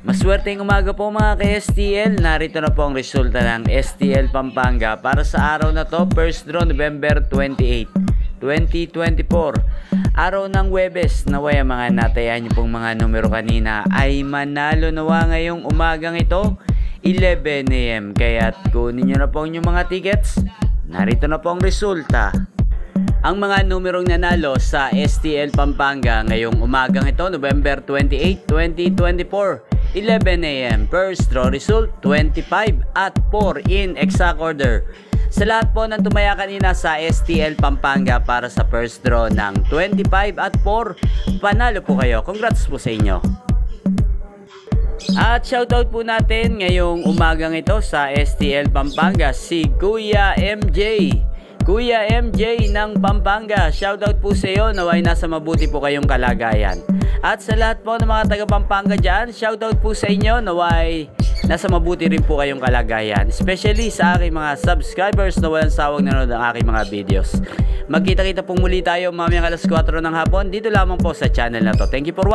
Maswerteng umaga po mga ka-STL. Narito na po ang resulta ng STL Pampanga para sa araw na to, first draw November 28, 2024. Araw ng Huwebes. Naway ang mga natayan niyo pong mga numero kanina ay manalo nawa ngayong umagang ito 11 AM. Kaya't kunin niyo na po yung mga tickets. Narito na po ang resulta. Ang mga numerong nanalo sa STL Pampanga ngayong umagang ito, November 28, 2024, 11 AM. First draw result, 25 at 4 in exact order. Sa lahat po ng tumaya kanina sa STL Pampanga para sa first draw ng 25 at 4, panalo po kayo. Congrats po sa inyo. At shoutout po natin ngayong umagang ito sa STL Pampanga si Kuya MJ. Kuya MJ ng Pampanga, shoutout po sa iyo, naway nasa mabuti po kayong kalagayan. At sa lahat po ng mga taga Pampanga dyan, shoutout po sa inyo, naway nasa mabuti rin po kayong kalagayan. Especially sa aking mga subscribers na walang sawang nanonood ng aking mga videos. Magkita-kita po muli tayo mamayang alas 4 ng hapon, dito lamang po sa channel na to. Thank you for watching.